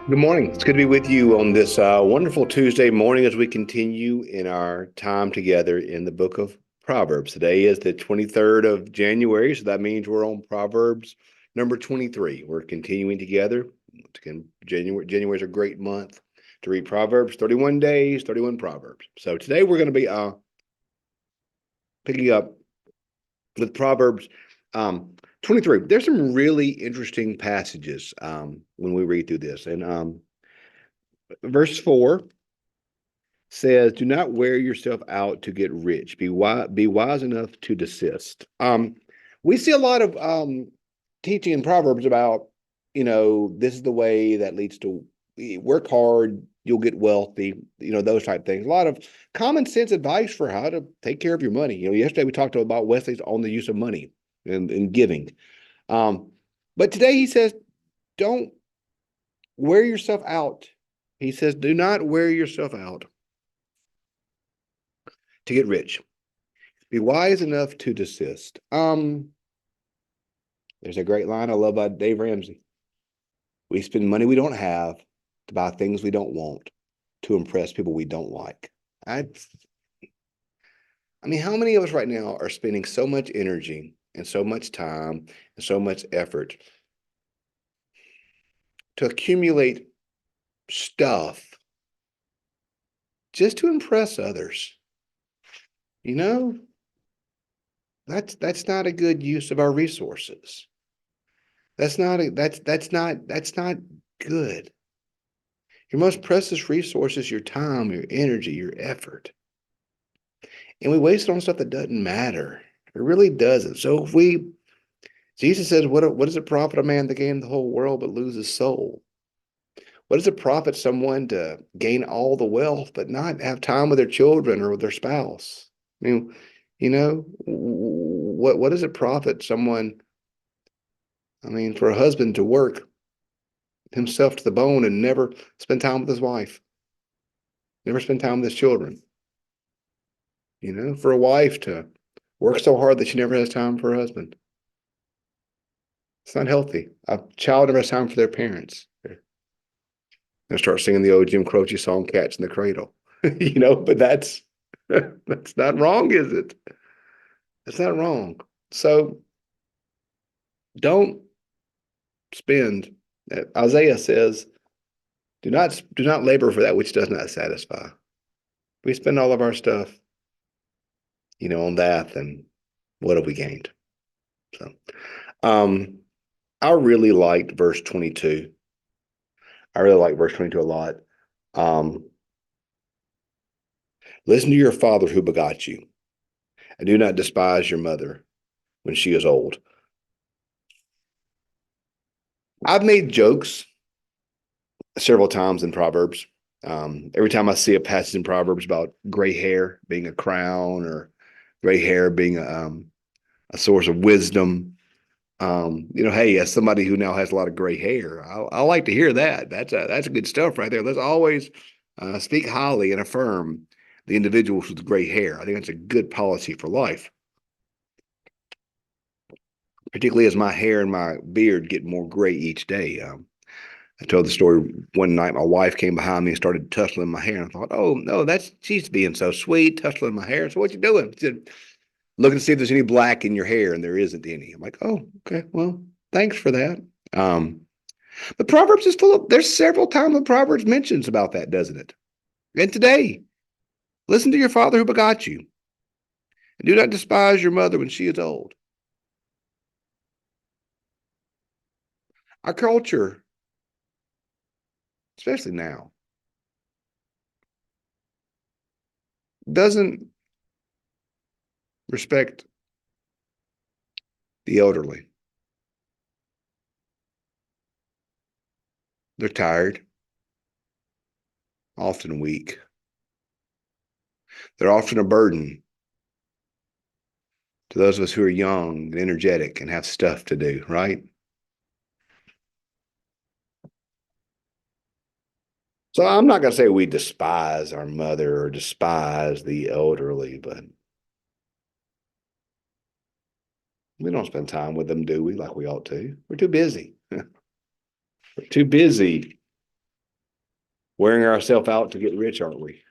Good morning. It's good to be with you on this wonderful Tuesday morning as we continue in our time together in the book of Proverbs. Today is the 23rd of January, so that means we're on Proverbs number 23. We're continuing together. Again, January is a great month to read Proverbs, 31 days, 31 Proverbs. So today we're going to be picking up with Proverbs 23. There's some really interesting passages when we read through this. And verse 4 says, "Do not wear yourself out to get rich. Be wise enough to desist." We see a lot of teaching in Proverbs about, this is the way that leads to work hard, you'll get wealthy, those type things. A lot of common sense advice for how to take care of your money. Yesterday we talked about Wesley's on the use of money and giving. Um, but today he says, don't wear yourself out. He says, do not wear yourself out to get rich. Be wise enough to desist. There's a great line I love by Dave Ramsey. We spend money we don't have to buy things we don't want to impress people we don't like. I, I mean, how many of us right now are spending so much energy and so much time and so much effort to accumulate stuff just to impress others? You know, that's not a good use of our resources. That's not good. Your most precious resource is your time, your energy, your effort. And we waste it on stuff that doesn't matter. It really doesn't. So Jesus says, what does it profit a man to gain the whole world but lose his soul? What does it profit someone to gain all the wealth but not have time with their children or with their spouse? I mean, what does it profit someone, for a husband to work himself to the bone and never spend time with his wife, never spend time with his children? For a wife to work so hard that she never has time for her husband. It's not healthy. A child never has time for their parents. And start singing the old Jim Croce song, Cats in the Cradle. But that's not wrong, is it? It's not wrong. So don't spend. Isaiah says, do not labor for that which does not satisfy. We spend all of our stuff, on that, and what have we gained? So um I really liked verse 22. I really like verse 22 a lot. Um, Listen to your father who begot you, and do not despise your mother when she is old. I've made jokes several times in Proverbs. Every time I see a passage in Proverbs about gray hair being a crown or gray hair being a source of wisdom, hey, as somebody who now has a lot of gray hair, I like to hear that. That's good stuff right there. Let's always speak highly and affirm the individuals with gray hair. I think that's a good policy for life, particularly as my hair and my beard get more gray each day. I told the story one night. My wife came behind me and started tussling my hair, and I thought, "Oh no, she's being so sweet, tussling my hair." So what you doing? She said, "Looking to see if there's any black in your hair," and there isn't any. I'm like, "Oh, okay. Well, thanks for that." Um, but Proverbs is full of. There's several times the Proverbs mentions about that, doesn't it? And today, listen to your father who begot you, and do not despise your mother when she is old. Our culture, especially now, doesn't respect the elderly. They're tired, often weak. They're often a burden to those of us who are young and energetic and have stuff to do, right? So I'm not going to say we despise our mother or despise the elderly, but we don't spend time with them, do we? Like we ought to. We're too busy. We're too busy wearing ourselves out to get rich, aren't we?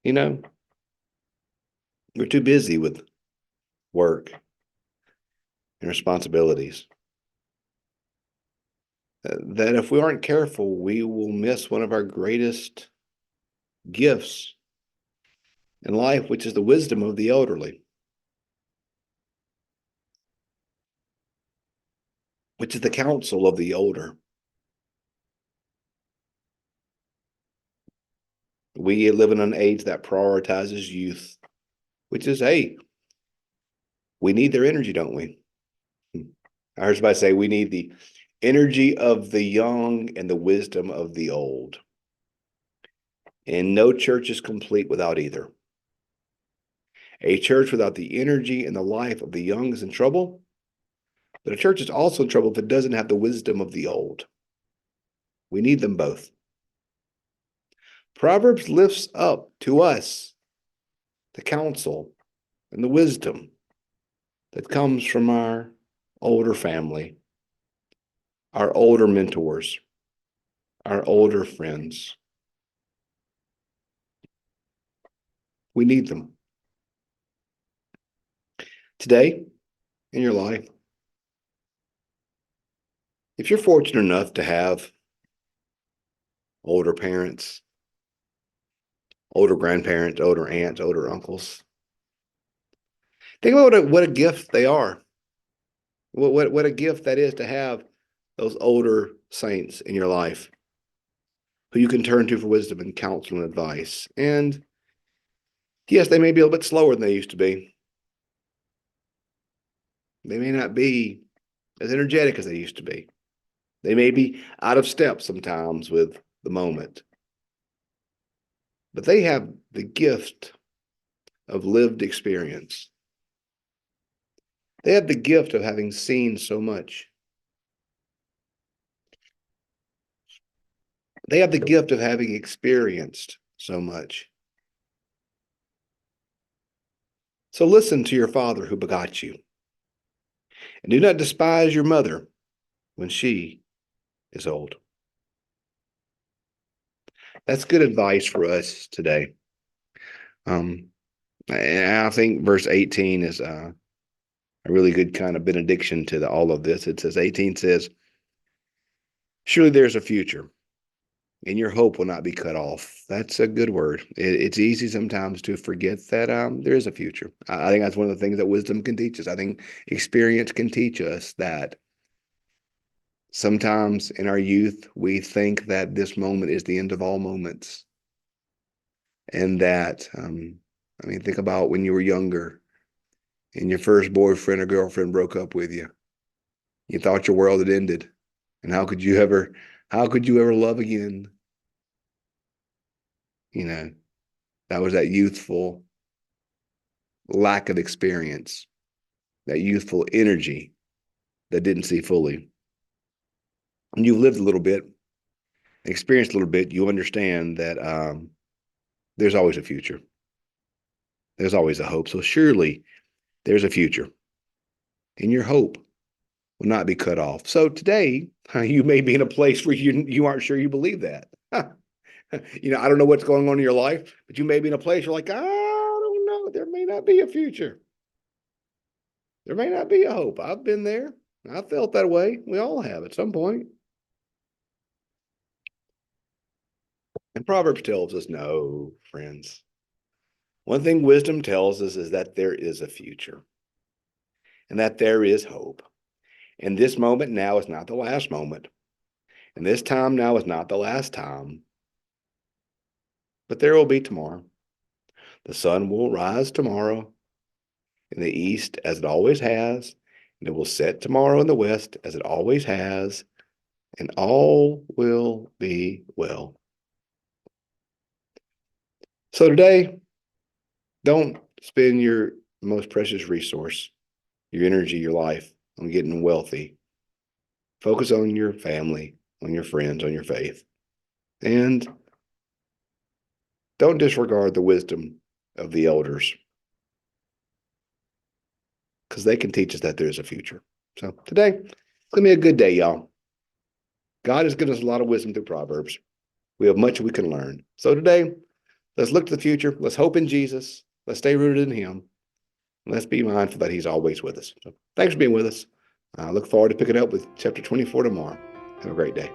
You know, we're too busy with work and responsibilities. That if we aren't careful, we will miss one of our greatest gifts in life, which is the wisdom of the elderly, which is the counsel of the older. We live in an age that prioritizes youth, which is, hey, we need their energy, don't we? I heard somebody say we need the energy of the young and the wisdom of the old. And no church is complete without either. A church without the energy and the life of the young is in trouble, but a church is also in trouble if it doesn't have the wisdom of the old. We need them both. Proverbs lifts up to us the counsel and the wisdom that comes from our older family, our older mentors, our older friends. We need them. Today, in your life, if you're fortunate enough to have older parents, older grandparents, older aunts, older uncles, think about what a gift they are. What a gift that is to have those older saints in your life who you can turn to for wisdom and counsel and advice. And yes, they may be a little bit slower than they used to be. They may not be as energetic as they used to be. They may be out of step sometimes with the moment. But they have the gift of lived experience. They have the gift of having seen so much. They have the gift of having experienced so much. So listen to your father who begot you. And do not despise your mother when she is old. That's good advice for us today. And I think verse 18 is a really good kind of benediction to all of this. It says, 18 says, surely there's a future, and your hope will not be cut off. That's a good word. It's easy sometimes to forget that there is a future. I think that's one of the things that wisdom can teach us. I think experience can teach us that sometimes in our youth, we think that this moment is the end of all moments. And that, think about when you were younger and your first boyfriend or girlfriend broke up with you. You thought your world had ended. And how could you ever love again? You know, that was that youthful lack of experience, that youthful energy that didn't see fully. When you've lived a little bit, experienced a little bit, you understand that there's always a future. There's always a hope. So surely there's a future. And your hope will not be cut off. So today, you may be in a place where you aren't sure you believe that. I don't know what's going on in your life, but you may be in a place you're like, I don't know. There may not be a future. There may not be a hope. I've been there. I felt that way. We all have at some point. And Proverbs tells us, no, friends. One thing wisdom tells us is that there is a future and that there is hope. And this moment now is not the last moment. And this time now is not the last time. But there will be tomorrow. The sun will rise tomorrow in the east as it always has, and it will set tomorrow in the west as it always has, and all will be well. So today, don't spend your most precious resource, your energy, your life, on getting wealthy. Focus on your family, on your friends, on your faith. And don't disregard the wisdom of the elders, because they can teach us that there's a future. So today, it's going to be a good day, y'all. God has given us a lot of wisdom through Proverbs. We have much we can learn. So today, let's look to the future. Let's hope in Jesus. Let's stay rooted in him. Let's be mindful that he's always with us. So thanks for being with us. I look forward to picking up with chapter 24 tomorrow. Have a great day.